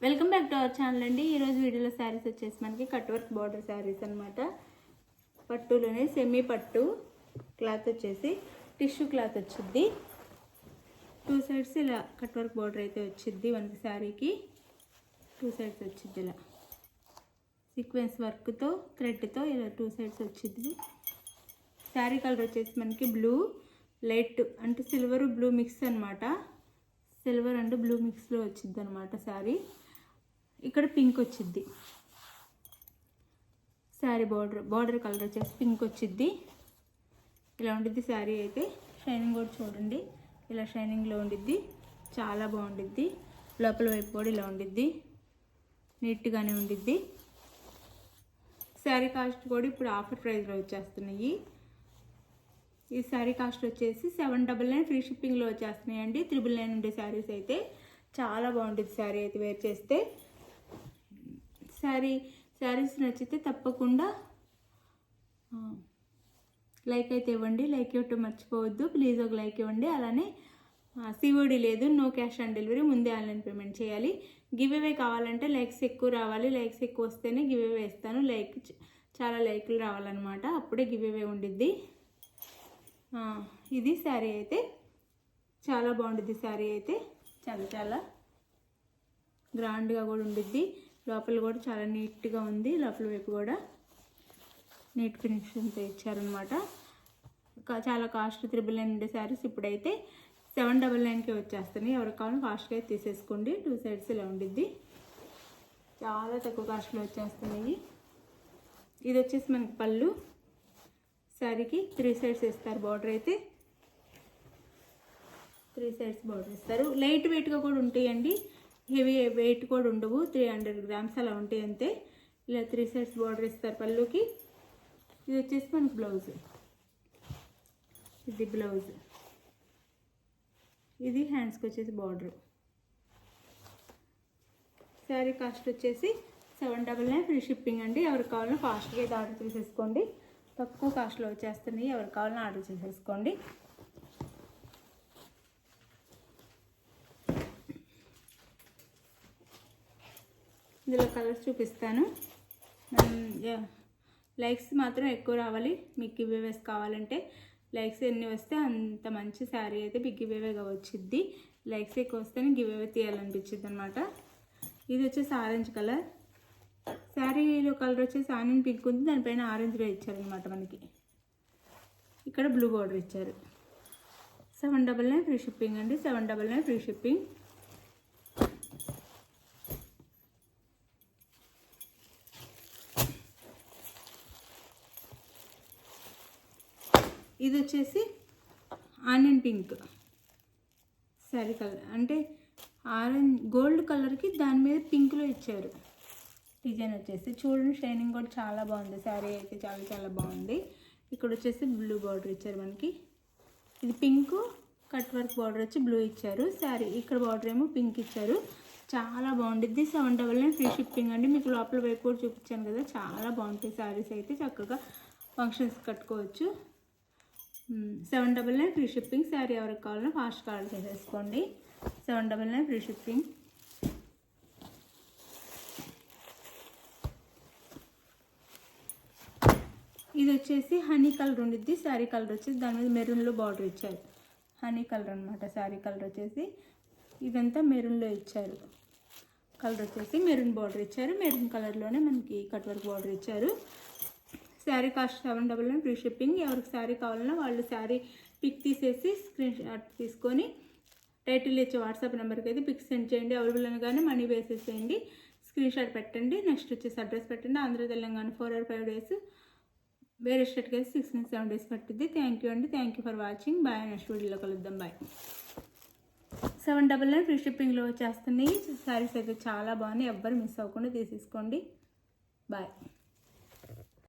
Welcome back to our channel అండి. ఈరోజు వీడియోలో శారీస్ వచ్చేసి మనకి కట్ వర్క్ బార్డర్ శారీస్ అనమాట. పట్టులోనే సెమీ పట్టు క్లాత్ వచ్చేసి టిష్యూ క్లాత్ వచ్చింది. 2 సైడ్స్ ఇలా కట్ వర్క్ బార్డర్ అయితే వచ్చింది. మనకి శారీకి 2 సైడ్స్ వచ్చింది. ఇలా సీక్వెన్స్ వర్క్తో థ్రెడ్తో ఇలా 2 సైడ్స్ వచ్చింది. శారీ కలర్ వచ్చేసి మనకి బ్లూ లైట్ అంటే సిల్వర్ బ్లూ మిక్స్ అనమాట. సిల్వర్ అండ్ బ్లూ మిక్స్లో వచ్చింది అనమాట శారీ. ఇక్కడ పింక్ వచ్చింది. శారీ బార్డర్ కలర్ వచ్చేసి పింక్ వచ్చింది. ఇలా ఉండిద్ది శారీ అయితే. షైనింగ్ కూడా చూడండి, ఇలా షైనింగ్లో ఉండిద్ది. చాలా బాగుండిద్ది. లోపల వైపు కూడా ఇలా ఉండిద్ది, నీట్గానే ఉండిద్ది. శారీ కాస్ట్ కూడా ఇప్పుడు ఆఫర్ ప్రైస్లో వచ్చేస్తున్నాయి. ఈ శారీ కాస్ట్ వచ్చేసి 799 ఫ్రీ షిప్పింగ్లో వచ్చేస్తున్నాయండి. 999 ఉండే శారీస్ అయితే చాలా బాగుంటుంది. శారీ అయితే వేర్ చేస్తే శారీస్ నచ్చితే తప్పకుండా లైక్ అయితే ఇవ్వండి. లైక్ ఇవ్వటం మర్చిపోవద్దు ప్లీజ్. ఒక లైక్ ఇవ్వండి. అలానే సిఓడి లేదు, నో క్యాష్ ఆన్ డెలివరీ, ముందే ఆన్లైన్ పేమెంట్ చేయాలి. గివ్ అవే కావాలంటే లైక్స్ ఎక్కువ రావాలి. లైక్స్ ఎక్కువ వస్తేనే గివ్ అవే ఇస్తాను. చాలా లైక్లు రావాలన్నమాట, అప్పుడే గివ్ అవే ఉండిద్ది. ఇది శారీ అయితే చాలా బాగుంటుంది. శారీ అయితే చాలా గ్రాండ్గా కూడా ఉండిద్ది. లోపల కూడా చాలా నీట్గా ఉంది. లోపల వైపు కూడా నీట్ ఫినిషింగ్తో ఇచ్చారనమాట. చాలా కాస్ట్ 999 ఉండే శారీస్ ఇప్పుడైతే 799కే వచ్చేస్తున్నాయి. ఎవరికి కావాలో ఫాస్ట్గా తీసేసుకోండి. 2 సైడ్స్ ఇలా ఉండిద్ది. చాలా తక్కువ కాస్ట్లో వచ్చేస్తున్నాయి. ఇది వచ్చేసి మనకి పళ్ళు. శారీకి 3 సైడ్స్ ఇస్తారు. బార్డర్ అయితే 3 సైడ్స్ బార్డర్ ఇస్తారు. లైట్ వెయిట్గా కూడా ఉంటాయండి, హెవీ వెయిట్ కూడా ఉండవు. 300 గ్రామ్స్ అలా ఉంటాయి అంతే. ఇలా 3 సైడ్స్ బార్డర్ ఇస్తారు పళ్ళుకి. ఇది వచ్చేసి మనకి బ్లౌజ్. ఇది బ్లౌజ్. ఇది హ్యాండ్స్కి వచ్చేసి బార్డర్. శారీ కాస్ట్ వచ్చేసి 799 ఫ్రీ షిప్పింగ్ అండి. ఎవరికి కావాలన్నా ఫాస్ట్గా అయితే ఆర్డర్ చేసేసుకోండి. తక్కువ కాస్ట్లో వచ్చేస్తున్నాయి. ఎవరికి కావాలన్నా ఆర్డర్ చేసేసుకోండి. ఇందులో కలర్స్ చూపిస్తాను. లైక్స్ మాత్రం ఎక్కువ రావాలి. మీకు గివ్ అవేస్ కావాలంటే లైక్స్ ఎన్ని వస్తే అంత మంచి శారీ అయితే మీకు గివ్ అవేగా వచ్చిద్ది. లైక్స్ ఎక్కువ వస్తేనే గివ్ అవే తీయాలనిపించింది అనమాట. ఇది వచ్చేసి ఆరెంజ్ కలర్. శారీలో కలర్ వచ్చేసి ఆనియన్ పింక్ ఉంది, దానిపైన ఆరెంజ్లో ఇచ్చారనమాట. మనకి ఇక్కడ బ్లూ బార్డర్ ఇచ్చారు. 799 ఫ్రీ షిప్పింగ్ అండి. 799 ఫ్రీ షిప్పింగ్. ఇది వచ్చేసి ఆనియన్ పింక్ శారీ కలర్, అంటే ఆరెంజ్ గోల్డ్ కలర్కి దాని మీద పింక్లో ఇచ్చారు డిజైన్ వచ్చేసి. చూడండి షైనింగ్ కూడా చాలా బాగుంది. శారీ అయితే చాలా బాగుంది. ఇక్కడ వచ్చేసి బ్లూ బార్డర్ ఇచ్చారు మనకి. ఇది పింక్ కట్ వర్క్ బార్డర్ వచ్చి బ్లూ ఇచ్చారు. శారీ ఇక్కడ బార్డర్ ఏమో పింక్ ఇచ్చారు. చాలా బాగుంటుంది. 799 ఫ్రీ షిప్పింగ్ అండి. మీకు లోపల వైపు కూడా చూపించాను కదా, చాలా బాగుంటాయి శారీస్ అయితే. చక్కగా ఫంక్షన్స్ కట్టుకోవచ్చు. 799 ఫ్రీ షిప్పింగ్. శారీ ఎవరికి కావాలన్నా ఫాస్ట్గా ఆర్డర్ చేసేసుకోండి. 799 ఫ్రీ షిప్పింగ్. ఇది వచ్చేసి హనీ కలర్ ఉండిద్ది. శారీ కలర్ వచ్చేసి దాని మీద మెరూన్లో బార్డర్ ఇచ్చారు. హనీ కలర్ అనమాట శారీ కలర్ వచ్చేసి. ఇదంతా మెరూన్లో ఇచ్చారు. కలర్ వచ్చేసి మెరూన్ బార్డర్ ఇచ్చారు. మెరూన్ కలర్లోనే మనకి కట్ వర్క్ బార్డర్ ఇచ్చారు. Sari cost 799 free shipping. ఎవరికి శారీ కావాలన్నా వాళ్ళు శారీ పిక్ తీసేసి స్క్రీన్ షాట్ తీసుకొని టైటిల్ ఇచ్చే వాట్సాప్ నెంబర్కి అయితే పిక్ సెండ్ చేయండి. అవైలబుల్ అనగానే మనీ వేసేసేయండి. స్క్రీన్ షాట్ పెట్టండి. నెక్స్ట్ వచ్చేసి అడ్రస్ పెట్టండి. ఆంధ్ర తెలంగాణ 4 or 5 days, వేరే స్టేట్కి అయితే 6 నుంచి 7 days పట్టిద్ది. థ్యాంక్ యూ అండి. Thank you for watching. Bye. Next వీడియోలో కలుద్దాం. బాయ్. 799 ఫ్రీ షిప్పింగ్లో వచ్చేస్తున్నాయి. శారీస్ అయితే చాలా బాగున్నాయి. ఎవ్వరు మిస్ అవ్వకుండా తీసేసుకోండి. బాయ్.